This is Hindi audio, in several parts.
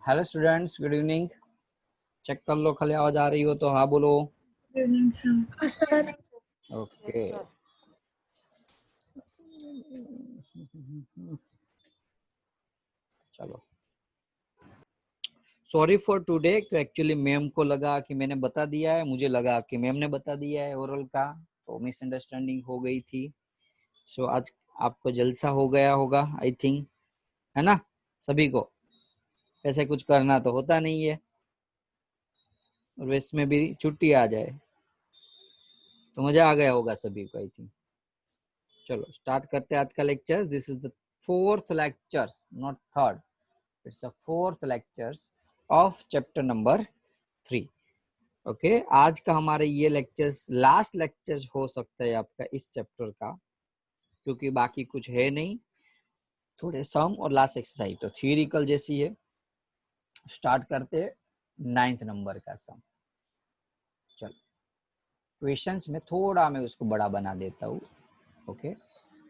Hello students, good evening. Check कर लो, खाली आवाज आ रही हो तो हाँ बोलो। ओके, चलो। Sorry for today, actually ma'am को लगा कि मैंने बता दिया है, मुझे लगा कि मैम ने बता दिया है ओरल का, तो मिसअंडरस्टैंडिंग हो गई थी। सो आज आपको जलसा हो गया होगा आई थिंक, है ना सभी को। ऐसे कुछ करना तो होता नहीं है, और वैसे में भी छुट्टी आ जाए तो मजा आ गया होगा सभी को आई थिंक। चलो स्टार्ट करते हैं आज का lecture. This is the fourth lecture, not third, it's a fourth lectures of chapter number 3। Okay, आज का हमारे ये लेक्चर्स लास्ट लेक्चर्स हो सकता है आपका इस चैप्टर का, क्योंकि बाकी कुछ है नहीं, थोड़े सम और लास्ट एक्सरसाइज तो थियोरिकल जैसी है। स्टार्ट करते 9th नंबर का सम। चलो क्वेश्चंस में थोड़ा मैं उसको बड़ा बना देता हूँ। ओके,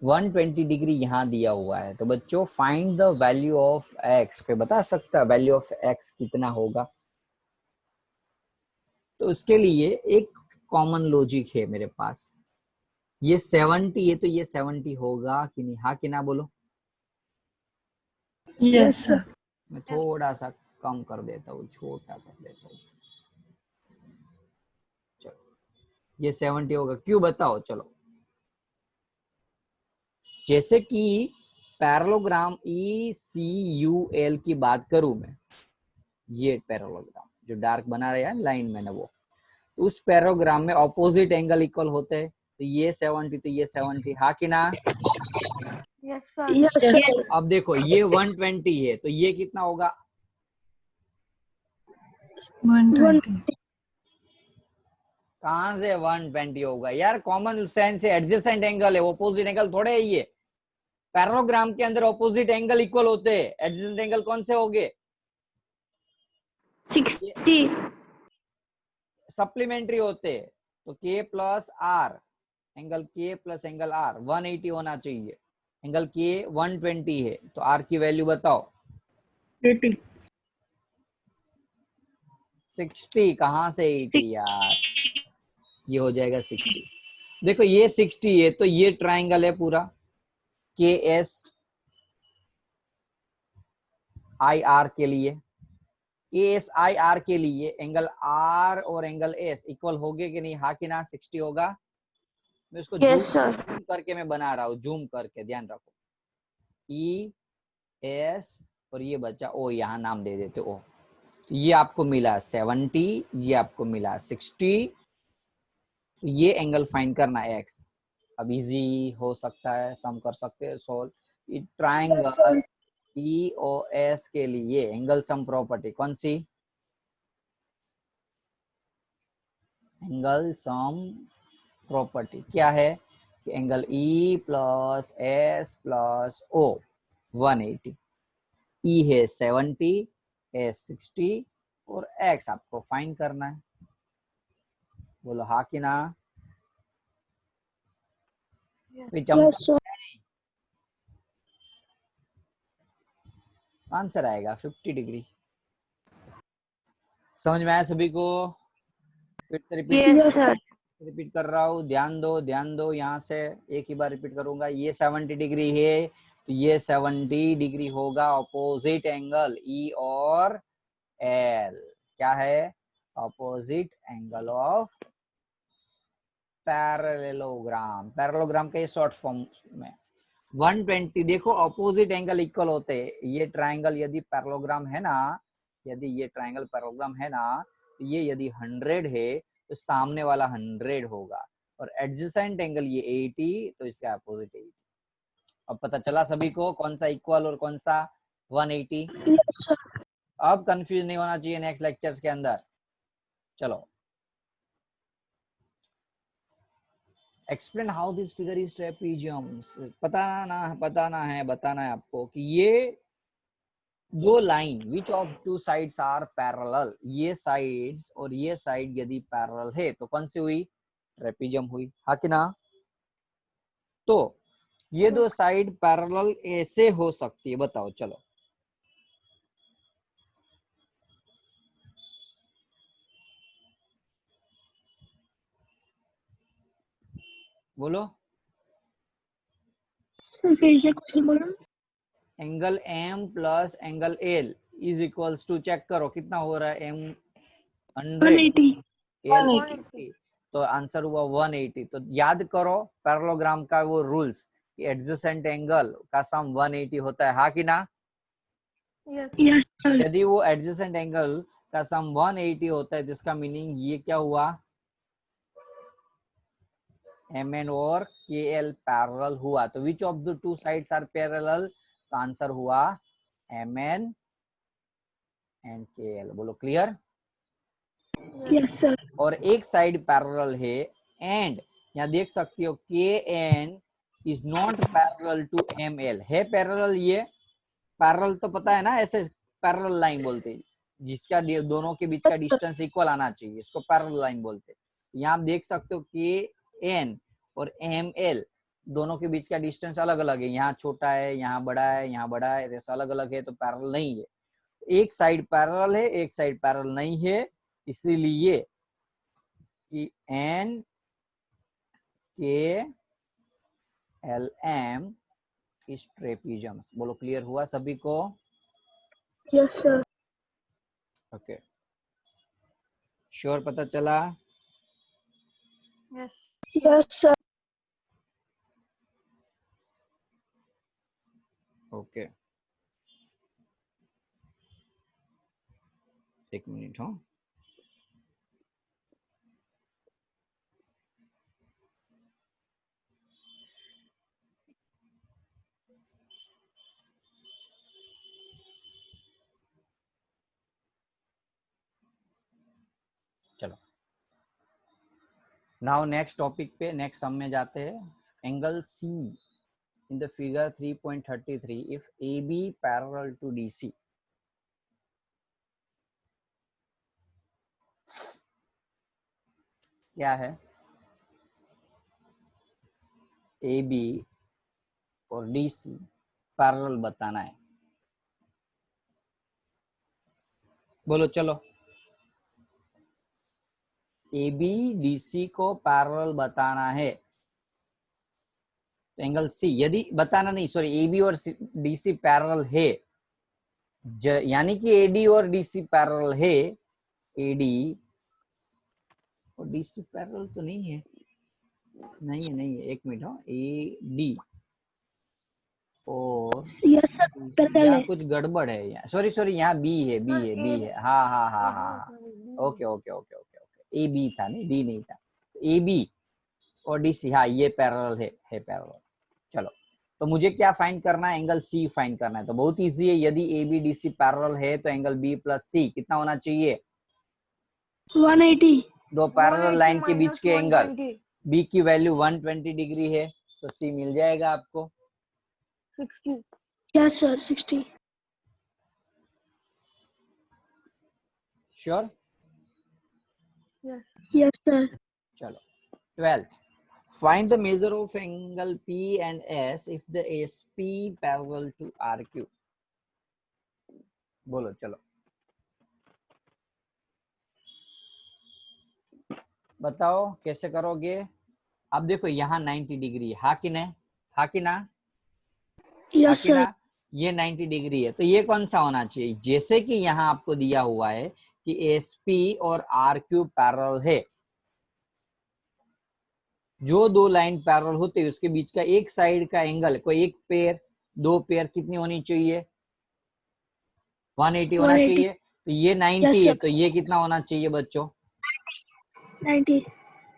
120 डिग्री यहाँ दिया हुआ है, तो बच्चों find the value of x. कोई बता सकता है वैल्यू ऑफ एक्स कितना होगा? तो उसके लिए एक कॉमन लॉजिक है मेरे पास। ये 70 है तो ये 70 होगा कि नहीं? हाँ कि ना बोलो। Yes sir. मैं थोड़ा सा कम कर देता हूँ, छोटा कर देता हूँ। चलो ये 70 होगा, क्यों बताओ? चलो, जैसे कि पैरेललोग्राम ECUL की बात करूं मैं, ये पैरेललोग्राम जो डार्क बना रहा है लाइन में ना, वो उस पैरेललोग्राम में ऑपोजिट एंगल इक्वल होते हैं। तो ये 70 तो ये 70, हाँ कि ना? Yes sir. अब देखो ये 120 है तो ये कितना होगा? 120। कहां से 120 होगा यार? कॉमन सेंस से एडजेसेंट एंगल है, ऑपोजिट एंगल थोड़े है ये। पैरेललोग्राम के अंदर ऑपोजिट एंगल इक्वल होते हैं, एडजेसेंट एंगल कौन से होंगे? 60। सप्लीमेंट्री होते हैं। तो K plus R, angle K plus angle R 180 होना चाहिए। एंगल K 120 है तो R की वैल्यू बताओ। 80। 60 कहां से 80 यार? ये हो जाएगा 60। देखो ये 60 है तो ये ट्राइंगल है पूरा KSIR के लिए। KSIR के लिए एंगल R और एंगल S इक्वल होंगे कि नहीं? हाँ कि ना? 60 होगा। मैं इसको जूम करके मैं बना रहा हूँ, जूम करके, ध्यान रखो। ES और ये बच्चा O, यहाँ नाम दे देते O। तो ये आपको मिला 70, ये आपको मिला 60। तो ये एंगल फाइंड करना है X। अब इजी हो सकता है, सम कर सकते हैं सोल्व। ट्राइंगल EOS के लिए एंगल सम प्रॉपर्टी कौन सी? एंगल सम प्रॉपर्टी क्या है कि angle E plus S plus O 180, E है 70, S 60 और X आपको फाइंड करना है। बोलो हाँ कि ना? आंसर आएगा 50 डिग्री। समझ में आया सभी को? फिर से रिपीट कर रहा हूँ, ध्यान दो ध्यान दो। यहाँ से एक ही बार रिपीट करूंगा। ये 70 डिग्री है तो ये 70 डिग्री होगा ऑपोजिट एंगल E और L। क्या है? Opposite angle of parallelogram. Parallelogram के शॉर्ट फॉर्म में 120। देखो ऑपोजिट एंगल इक्वल होते हैं। ये ट्राइंगल यदि पैरेललोग्राम है ना, यदि ये ट्राइंगल पैरेललोग्राम है ना, तो ये यदि 100 है तो सामने वाला 100 होगा, और एडजेसेंट एंगल ये 80 तो इसका अपोजिट 80। अब पता चला सभी को कौन सा इक्वल और कौन सा 180? अब कंफ्यूज नहीं होना चाहिए नेक्स्ट लेक्चर्स के अंदर। चलो, explain how this figure is trapeziums. बताना है आपको कि ये दो line which of two sides are parallel, ये साइड्स और ये साइड यदि पैरेलल है तो कौन सी हुई? ट्रेपीजियम हुई, हाँ कि ना? तो ये दो साइड पैरेलल ऐसे हो सकती है, बताओ। चलो बोलो। सर फिर से क्वेश्चन बोलो। Angle M plus angle L is equals to, check करो कितना हो रहा है, एम 100, 180। एल 180। 80, तो आंसर हुआ 180। तो याद करो पैरेललोग्राम का वो रूल्स कि एडजेसेंट एंगल का सम 180 होता है, हाँ कि ना? Yes sir. यदि वो एडजेसेंट एंगल का सम 180 होता है, जिसका मीनिंग ये क्या हुआ, एम एन और के एल पैरेलल हुआ। तो which of the two sides are parallel? तो आंसर हुआ M N and K L. बोलो क्लियर। Yes sir. और एक साइड पैरेलल है एंड यहाँ देख सकती हो K N is not parallel to M L, है पैरेलल। ये पैरेलल तो पता है ना, ऐसे पैरेलल लाइन बोलते हैं जिसका दोनों के बीच का डिस्टेंस इक्वल आना चाहिए, इसको पैरेलल लाइन बोलते हैं। यहाँ आप देख सकते हो के एन और एम एल दोनों के बीच का डिस्टेंस अलग अलग है, यहाँ छोटा है, यहाँ बड़ा है, यहाँ बड़ा है, ऐसा अलग अलग है, तो पैरेलल नहीं है। एक साइड पैरेलल है, एक साइड पैरेलल नहीं है, इसीलिए कि एन के एल एम इज ट्रेपीजम्स। बोलो क्लियर हुआ सभी को? Yes sir. ओके, श्योर, पता चला? Yes sir. ओके, एक मिनट हो। चलो, नाउ नेक्स्ट टॉपिक पे, नेक्स्ट सम में जाते हैं। Angle C in the figure 3.33 if A B parallel to D C. क्या है? ए बी और डी सी पैरेलल बताना है। बोलो चलो, ए बी डी सी को पैरेलल बताना है। तो एंगल सी, यदि बताना नहीं, सॉरी, ए बी और डी सी पैरेलल है, यानी कि एडी और डीसी पैरेलल है, एडी और डीसी पैरेलल तो नहीं है, नहीं है, एक मिनट हो, ए डी और यस सर पैरेलल यहाँ है। कुछ गड़बड़ है, यहाँ सॉरी यहाँ बी है, हाँ, okay okay okay okay okay, A B था नहीं, डी नहीं था। ए बी और डीसी, हाँ ये पैरेलल है पैरेलल। चलो, तो मुझे क्या फाइंड करना है? एंगल सी फाइंड करना है। तो बहुत इजी है, यदि A B D C parallel है तो एंगल बी प्लस सी कितना होना चाहिए? 180। दो पैरेलल लाइन के बीच के एंगल, बी की वैल्यू 120 डिग्री है, तो सी मिल जाएगा आपको 60। Yes sir 60। Sure. Yes sir. चलो, 12th, find the measure of angle P and S if the SP parallel to RQ। बोलो चलो, बताओ कैसे करोगे? आप देखो यहाँ 90 डिग्री, हाँ कि नहीं, हाँ कि ना, हाँ यस कि सर। ना, ये 90 डिग्री है, तो ये कौन सा होना चाहिए? जैसे कि यहाँ आपको दिया हुआ है कि एसपी और आरक्यू पैरेलल है, जो दो लाइन पैरेलल होते हैं उसके बीच का एक साइड का एंगल, कोई एक पेयर, दो पेयर कितनी होनी चाहिए? 180 होना 180। चाहिए। तो ये 90 यस है, सर तो ये कितना होना चाहिए बच्चों? 90।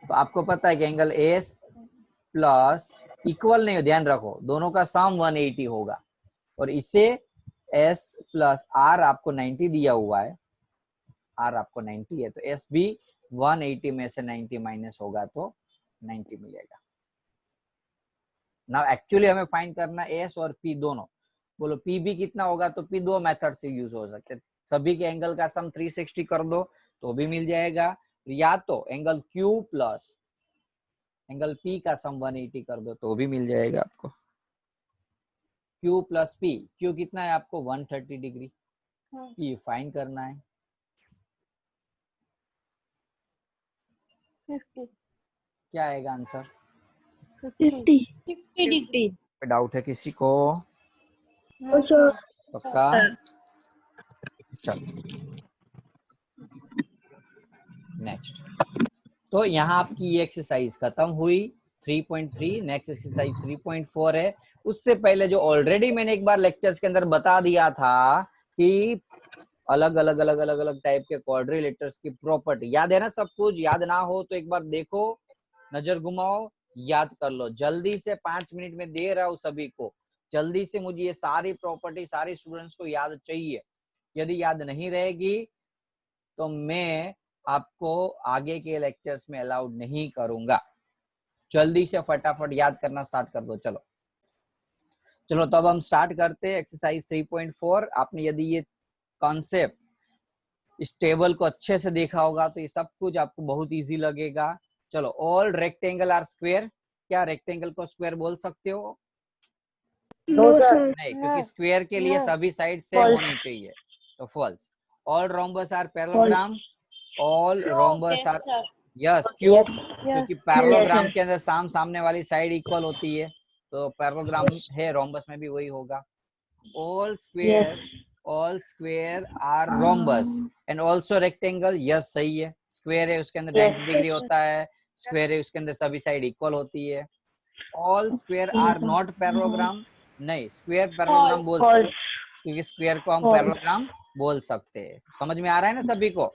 तो आपको पता है कि एंगल एस प्लस, इक्वल नहीं हो, ध्यान रखो, दोनों का सम 180 होगा, और इससे एस प्लस आर आपको 90 दिया हुआ है, आर आपको 90 है, तो एस भी 180 में से 90 माइनस होगा तो 90 मिलेगा। ना एक्चुअली हमें फाइंड करना एस और पी दोनों। बोलो पी भी कितना होगा? तो पी दो मेथड से यूज हो सकते हैं, सभी के एंगल का सम 360 कर दो तो भी मिल जाएगा, या तो angle Q plus angle P का सम 180 कर दो तो भी मिल जाएगा आपको। क्यू प्लस पी, क्यू कितना है आपको? 130 डिग्री, पी फाइंड करना है। 50। क्या आएगा आंसर? 50. 50 डिग्री। डाउट है किसी को? Oh, sir. पक्का? चलो नेक्स्ट। तो यहाँ आपकी ये एक्सरसाइज खत्म हुई 3.3। नेक्स्ट एक्सरसाइज 3.4 है। उससे पहले जो ऑलरेडी मैंने एक बार लेक्चर्स के अंदर बता दिया था कि अलग अलग अलग अलग अलग टाइप के क्वाड्रिलेटर्स की प्रॉपर्टी याद है ना? सब कुछ याद ना हो तो एक बार देखो, नजर घुमाओ, याद कर लो जल्दी से। 5 मिनट में दे रहा हूँ सभी को, जल्दी से मुझे ये सारी प्रॉपर्टी सारे स्टूडेंट्स को याद चाहिए। यदि याद नहीं रहेगी तो मैं आपको आगे के लेक्चर्स में अलाउड नहीं करूंगा। जल्दी से फटाफट याद करना स्टार्ट कर दो। चलो चलो तो अब हम स्टार्ट करते हैं एक्सरसाइज 3.4। आपने यदि ये कॉन्सेप्ट इस टेबल को अच्छे से देखा होगा तो ये सब कुछ आपको बहुत इजी लगेगा। चलो, ऑल रेक्टेंगल आर स्क्वायर। क्या रेक्टेंगल को स्क्वायर बोल सकते हो? No, sir. नहीं, क्योंकि स्क्वायर के लिए सभी साइड सेम होनी चाहिए, तो false. All rhombus are parallelogram. All rhombus are yes. क्यों? क्योंकि पैरेललोग्राम के अंदर सामने वाली साइड इक्वल होती है, तो पैरेललोग्राम है, रोम्बस में भी वही होगा। All square are rhombus and also rectangle. Yes, सही है। स्क्वायर है उसके अंदर 90 डिग्री होता है, स्क्वायर है उसके अंदर सभी साइड इक्वल होती है। All square are not parallelogram. नहीं, स्क्वायर पैरेललोग्राम बोल सकते, क्योंकि स्क्वायर को हम पैरेललोग्राम बोल सकते हैं। समझ में आ रहा है ना सभी को?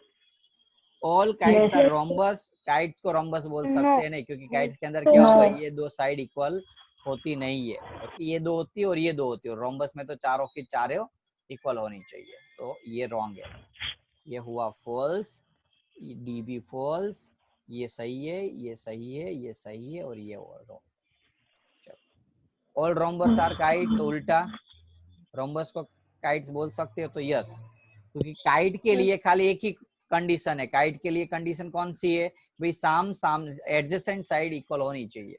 All kites are rhombus. Kites को रोम्बस बोल सकते हैं नहीं, क्योंकि काइट्स के अंदर क्या होगा, ये दो साइड इक्वल होती नहीं है, क्योंकि ये दो होती है और ये दो होती है। रोम्बस में तो चारों की चारों इक्वल होनी चाहिए, तो ये रॉन्ग है। ये हुआ फॉल्स, डी भी फॉल्स। ये सही है, ये सही है, ये सही है और ये wrong. All rhombus are kite, तो उल्टा, रोम्बस को काइट्स बोल सकते हो तो यस, क्योंकि काइट के लिए खाली एक ही कंडीशन है। काइट के लिए कंडीशन कौन सी है भाई? सामने एडजेसेंट साइड इक्वल होनी चाहिए।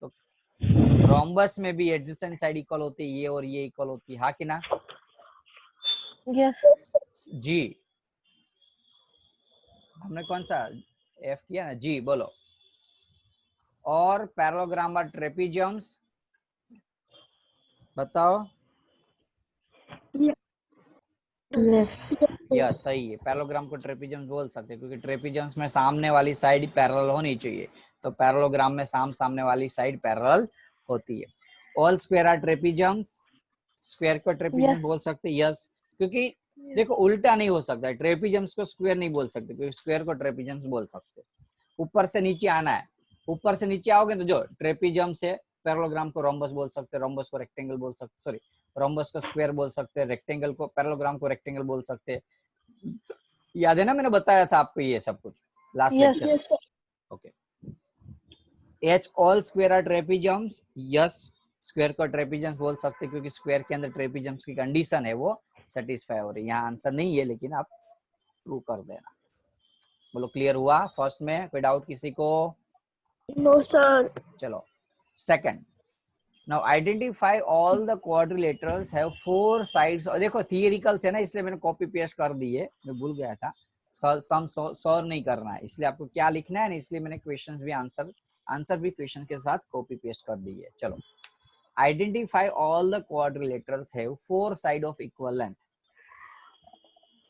तो रोम्बस में भी एडजेसेंट साइड इक्वल होती है, ये और ये इक्वल होती है, हाँ कि ना? यस जी, हमने कौन सा एफ किया ना? जी बोलो। और पैरेललोग्राम आर ट्रेपीजियम्स, बताओ। यस, सही है। पैरेललोग्राम को ट्रेपीजियम्स बोल सकते हैं, क्योंकि ट्रेपीजियम्स में सामने वाली साइड पैरेलल होनी चाहिए, तो पैरेललोग्राम में सामने वाली साइड पैरेलल होती है। All square are trapeziums. Square को ट्रेपीजियम्स बोल सकते हैं, यस, क्योंकि देखो उल्टा नहीं हो सकता है। ट्रेपीजियम्स को स्क्वायर नहीं बोल सकते, क्योंकि स्क्वायर को ट्रेपीजियम्स बोल सकते हैं। ऊपर से नीचे आना है, ऊपर से नीचे आओगे तो जो ट्रेपीजियम्स है, पैरेललोग्राम को रोम्बस बोल सकते हैं, रोम्बस को रेक्टेंगल बोल सकते, सॉरी, रोम्बस को स्क्वायर बोल सकते हैं, रेक्टेंगल को, पैरेललोग्राम को रेक्टेंगल बोल सकते हैं। याद है ना, मैंने बताया था आपको ये सब कुछ last lecture. Okay. H all square are trapeziums. Yes, square को ट्रेपीजियम्स बोल सकते हैं, क्योंकि स्क्वायर के अंदर ट्रेपीजियम्स की कंडीशन है वो सेटिस्फाई हो रही है। यहाँ आंसर नहीं है, लेकिन आप प्रूव कर देना। बोलो, क्लियर हुआ फर्स्ट में? कोई डाउट किसी को? No, sir. चलो second. Now identify all the quadrilaterals have 4 sides. देखो थियरिकल थे ना, इसलिए मैंने कॉपी पेस्ट कर दी है, मैं भूल गया था। सम सॉल्व नहीं करना है, इसलिए आपको क्या लिखना है ना, इसलिए मैंने क्वेश्चंस भी आंसर भी क्वेश्चन के साथ कॉपी पेस्ट कर दी है। चलो, identify all the quadrilaterals have 4 side of equal length.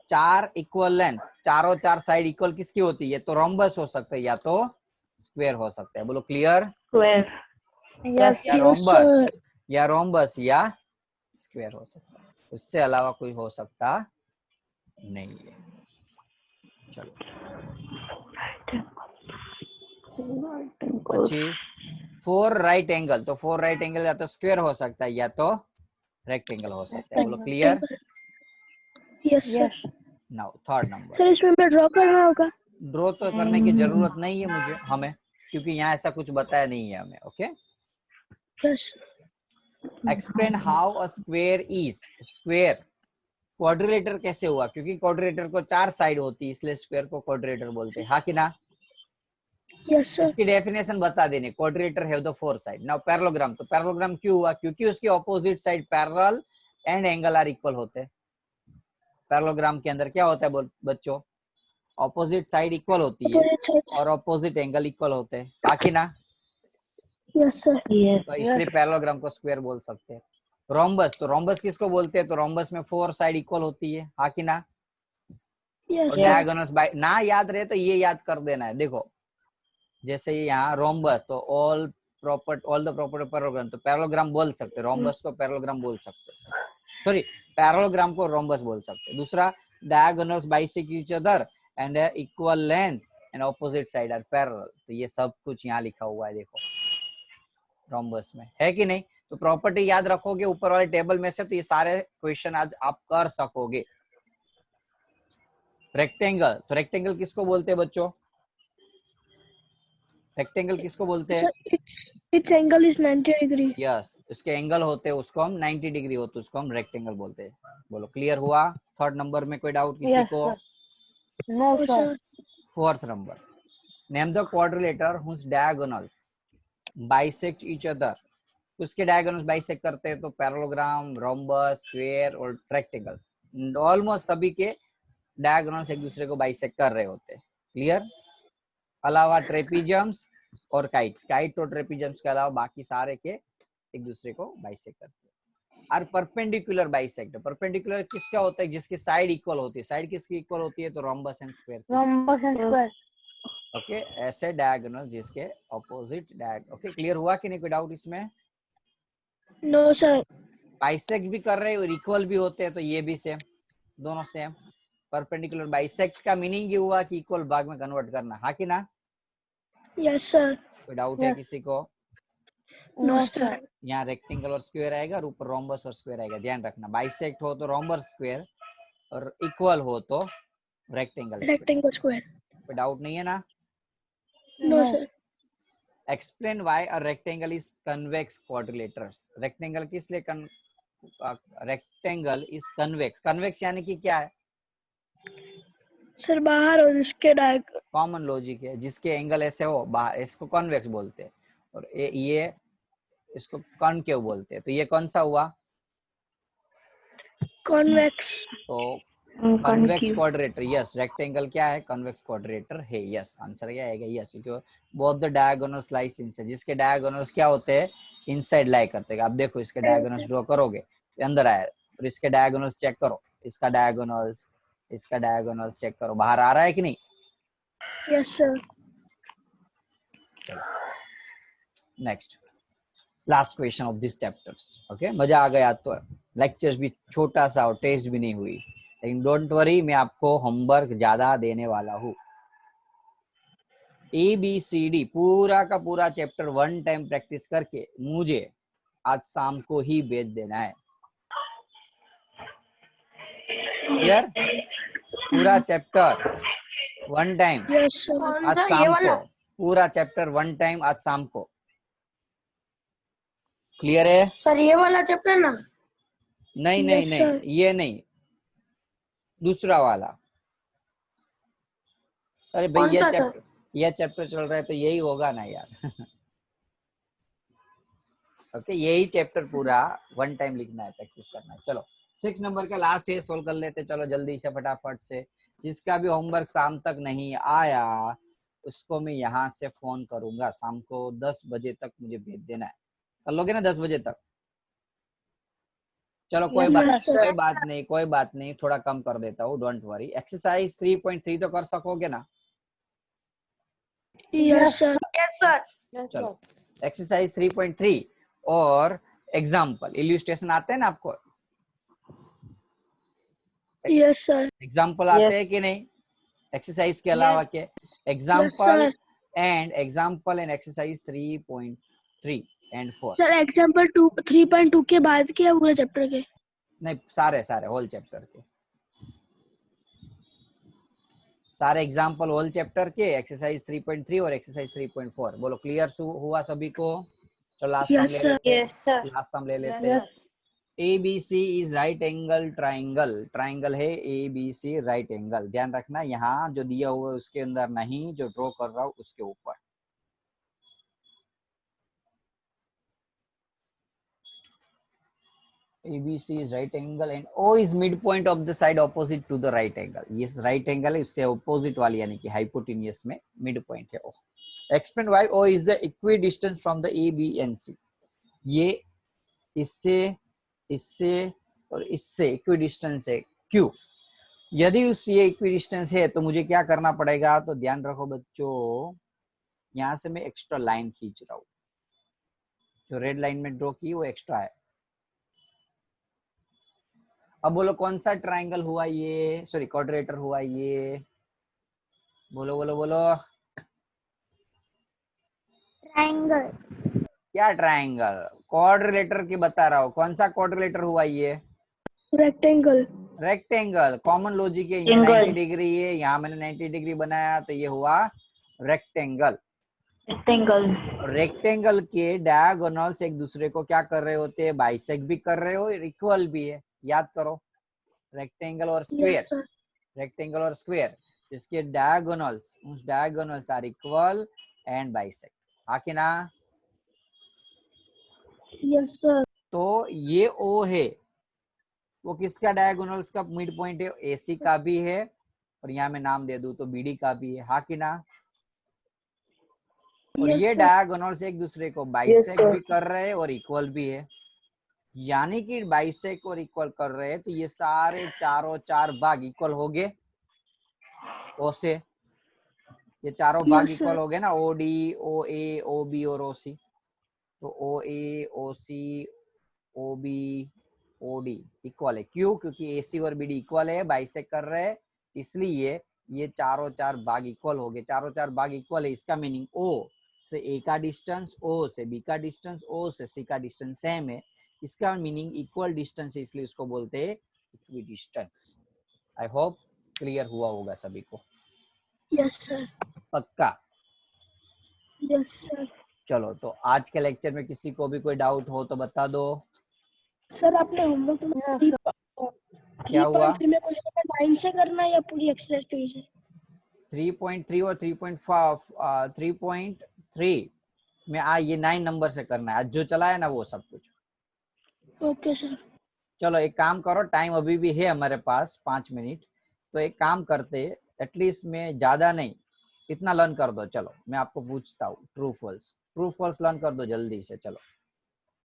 4 equal length, चारों 4 साइड इक्वल किसकी होती है? तो रोम्बस हो सकता है या तो स्क्वायर हो सकता है। बोलो क्लियर? यस या रोम्बस, या रोम्बस या स्क्वायर हो सकता है, उससे अलावा कोई हो सकता नहीं है। चलो, પછી 4 राइट एंगल, तो 4 राइट एंगल या तो स्क्वायर हो सकता है या तो रेक्टेंगल हो सकता है। बोलो clear? Yes, sir. Now third number. Sir इसमें मैं ड्रॉ करना होगा? ड्रॉ तो करने की जरूरत नहीं है मुझे, हमें, क्योंकि यहाँ ऐसा कुछ बताया नहीं है हमें। Okay, Yes. Explain how a square is. Square quadrilateral कैसे हुआ? क्योंकि क्वाड्रिलेटर को 4 साइड होती है, इसलिए स्क्वायर को क्वाड्रिलेटर बोलते हैं, हाँ कि ना? Yes, sir. इसकी डेफिनेशन बता देने, quadrilateral have the 4 side. Now parallelogram, तो पैरेललोग्राम क्यों हुआ? क्योंकि उसकी opposite side parallel and angle are equal होते हैं। पैरेललोग्राम के अंदर क्या होता है बच्चों? ऑपोजिट साइड इक्वल होती है Opposite sides. और ऑपोजिट एंगल इक्वल होते हैं, हाँ कि ना? Yes, sir. Yes. तो इसलिए पैरेललोग्राम को स्क्वायर बोल सकते हैं। रोम्बस, तो रोम्बस किसको बोलते हैं? तो रोम्बस में 4 साइड इक्वल होती है, हाँ कि ना? Yes. और डायगोनल्स बाय ना याद रहे तो ये याद कर देना है। देखो जैसे यहाँ रोम्बस, तो ऑल द प्रॉपर्टी पैरेललोग्राम, तो पैरेललोग्राम बोल सकते हैं, रोम्बस को पैरेललोग्राम बोल सकते हैं, सॉरी पैरेललोग्राम को रोम्बस बोल सकते हैं। दूसरा, diagonals bisect each other and equal length and opposite side are parallel, तो ये सब कुछ यहाँ लिखा हुआ है, देखो रोम्बस में, है कि नहीं? तो प्रॉपर्टी याद रखोगे ऊपर वाले टेबल में से, तो ये सारे क्वेश्चन आज आप कर सकोगे। रेक्टेंगल, तो रेक्टेंगल किसको बोलते हैं बच्चों? रेक्टेंगल किसको बोलते हैं? Sir, its angle is 90 degree. Yes, इसके एंगल होते हैं उसको हम 90 डिग्री होते उसको हम रेक्टेंगल बोलते हैं। बोलो क्लियर हुआ? थर्ड नंबर में कोई डाउट किसी Yes, को? sir. No, Oh, sir. sir. Fourth number, name the quadrilateral whose diagonals bisect each other, उसके डायगोनल्स बाइसेक्ट करते हैं, तो पैरेललोग्राम, रोम्बस, स्क्वायर और रेक्टेंगल, ऑलमोस्ट सभी के डायगोनल्स एक दूसरे को बाइसेक्ट कर रहे होते हैं। क्लियर? अलावा ट्रेपीजियम्स और काइट्स, काइट और ट्रेपीजियम्स के अलावा बाकी सारे के एक दूसरे को बाइसेक्ट करते हैं। और परपेंडिकुलर बाइसेक्ट, परपेंडिकुलर किसका होता है? जिसकी साइड इक्वल होती है। साइड किसकी इक्वल होती है? तो rhombus and square. Rhombus and square. Okay, ऐसे डायगोनल जिसके ऑपोजिट ओके, क्लियर हुआ कि नहीं? कोई डाउट इसमें? No, sir. बाइसेक्ट भी कर रहे हैं और इक्वल भी होते हैं, तो ये भी सेम, दोनों सेम। परपेंडिकुलर बाइसेक्ट का मीनिंग ये हुआ कि इक्वल भाग में कन्वर्ट करना, हाँ कि ना? Yes, sir. कोई डाउट है Yes. किसी को? No, No, sir. sir. यहाँ रेक्टेंगल और स्क्वायर आएगा और ऊपर रोम्बस और स्क्वायर आएगा, ध्यान रखना। बाइसेक्ट हो तो रोम्बस स्क्वायर और इक्वल हो तो रेक्टेंगल स्क्वायर। Rectangle square. कोई डाउट नहीं है ना? No, No. sir. Explain why a rectangle is convex quadrilaterals. Rectangle किस लिए रेक्टेंगल इज कन्वेक्स, कन्वेक्स यानी कि क्या है? सर बाहर और इसके डायग कॉमन लॉजिक है, जिसके एंगल ऐसे हो बाहर, इसको कॉन्वेक्स बोलते हैं, और ये इसको कॉनकेव बोलते हैं। तो ये कौन सा हुआ? कॉन्वेक्स। तो कन्वेक्स क्वाड्रेटर, यस। रेक्टेंगल क्या है? कन्वेक्स क्वाड्रेटर है, यस। आंसर क्या आएगा? यस, क्योंकि both the diagonals lies inside, जिसके डायगोनल्स क्या होते हैं? इनसाइड लाई करते हैं। आप देखो इसके डायगोनल्स ड्रॉ करोगे तो अंदर आया, और इसके डायगोनल्स चेक करो, इसका डायगोनल्स चेक करो, बाहर आ रहा है कि नहीं? Yes sir. Next, last question of this chapters. Okay, मजा आ गया तो लेक्चर्स भी छोटा सा और टेस्ट भी नहीं हुई, लेकिन डोंट वरी, मैं आपको होमवर्क ज्यादा देने वाला हूँ। ABCD पूरा का पूरा चैप्टर 1 टाइम प्रैक्टिस करके मुझे आज शाम को ही भेज देना है। क्लियर? पूरा चैप्टर 1 टाइम यस सर। आज शाम को, पूरा चैप्टर 1 टाइम आज शाम को। क्लियर है? सर ये वाला चैप्टर ना? नहीं नहीं Yes, नहीं, sir. ये नहीं, दूसरा वाला। अरे भाई कौन सा सर? ये चैप्टर चल रहा है तो यही होगा ना यार। ओके, यही चैप्टर पूरा 1 टाइम लिखना है, प्रैक्टिस करना है। चलो 6 नंबर का लास्ट है, सोल्व कर लेते। चलो जल्दी से फटाफट से, जिसका भी होमवर्क शाम तक नहीं आया उसको मैं यहाँ से फोन करूंगा, शाम को 10 बजे तक मुझे भेज देना है। कर लोगे ना 10 बजे तक? चलो कोई बात नहीं, थोड़ा कम कर देता हूँ, डोंट वरी। एक्सरसाइज 3.3 तो कर सकोगे ना? Yes sir. Yes sir. चलो एक्सरसाइज 3.3 और एग्जाम्पल इल्यूस्ट्रेशन आते हैं ना आपको? Yes sir. एग्जाम्पल आते हैं कि नहीं एक्सरसाइज के अलावा के? Example and exercise 3.3 and 4। Sir example 3.2 के बाद के या पूरे चैप्टर के? नहीं, सारे होल चैप्टर के सारे एग्जाम्पल, होल चैप्टर के एक्सरसाइज 3.3 और एक्सरसाइज 3.4। बोलो क्लियर हुआ सभी को? तो लास्ट Yes, sir. सम ले लेते हैं। ABC is right angle triangle, triangle है ABC राइट एंगल। ध्यान रखना, यहाँ जो दिया हुआ है उसके अंदर नहीं, जो ड्रॉ कर रहा हूँ उसके ऊपर। ABC is right angle and O is midpoint of the side opposite to the right angle. Yes, right angle है इससे opposite वाली यानी कि hypotenuse में midpoint है O. Explain why O is the equidistant from the A, B and C. ये इससे इससे और इससे इक्विडिस्टेंस है क्यों? यदि उस ये इक्विडिस्टेंस है तो मुझे क्या करना पड़ेगा? तो ध्यान रखो बच्चों, यहाँ से मैं एक्स्ट्रा लाइन खींच रहा हूँ, जो रेड लाइन में ड्रॉ की वो एक्स्ट्रा है। अब बोलो कौन सा ट्रायंगल हुआ ये, सॉरी क्वाड्रेटर हुआ ये, बोलो बोलो बोलो। ट्रायंगल। क्या ट्रायंगल? क्वाड्रिलेटर की बता रहा हूँ, कौन सा क्वाड्रिलेटर हुआ ये? रेक्टेंगल। रेक्टेंगल। कॉमन लॉजिक है, ये 90 डिग्री है, यहाँ मैंने 90 डिग्री बनाया तो ये हुआ रेक्टेंगल। रेक्टेंगल के डायगोनल्स एक दूसरे को क्या कर रहे होते हैं? बाइसेक्ट भी कर रहे हो और इक्वल भी है। याद करो, रेक्टेंगल और स्क्वायर, रेक्टेंगल और स्क्वायर इसके डायगोनल्स, उस diagonals are equal and bisect. हाँ कि ना? Yes sir. तो ये O है, वो किसका डायगोनल्स का मिड पॉइंट है? AC का भी है और यहाँ मैं नाम दे दूं तो BD का भी है। हाँ कि ना? और ये डायगोनल्स एक दूसरे को बाइसेक्ट भी कर रहे हैं और इक्वल भी है, यानी कि बाइसेक्ट और इक्वल कर रहे हैं तो ये सारे चारों चार भाग इक्वल हो गए O से। ये चारों भाग इक्वल हो गए ना, OD, OA, OB और OC। तो OA, OC, OB, OD equal है। क्यों? क्योंकि AC और BD इक्वल है, बाइसेक्ट कर रहे हैं, इसलिए ये चारों चार भाग इक्वल हो गए। चारों चार भाग इक्वल है, इसका मीनिंग O से A का डिस्टेंस, O से B का डिस्टेंस, O से C का डिस्टेंस सेम है। इसका मीनिंग इक्वल डिस्टेंस है, इसलिए उसको बोलते हैं इक्विडिस्टेंस। आई होप क्लियर हुआ होगा सभी को। Yes sir. पक्का? Yes sir. चलो, तो आज के लेक्चर में किसी को भी कोई डाउट हो तो बता दो। सर आपने होमवर्क क्या हुआ? 3.3 में क्वेश्चन 9 से करना है या पूरी एक्सरसाइज 2 से? 3.3 और 3.5 3.3 में ये 9 नंबर से करना है। आज जो चला है ना वो सब कुछ। Okay sir. चलो एक काम करो, टाइम अभी भी है हमारे पास 5 मिनट, तो एक काम करते, एटलीस्ट में ज्यादा नहीं इतना लर्न कर दो। चलो मैं आपको पूछता हूँ, true false, true false learn कर दो जल्दी से। चलो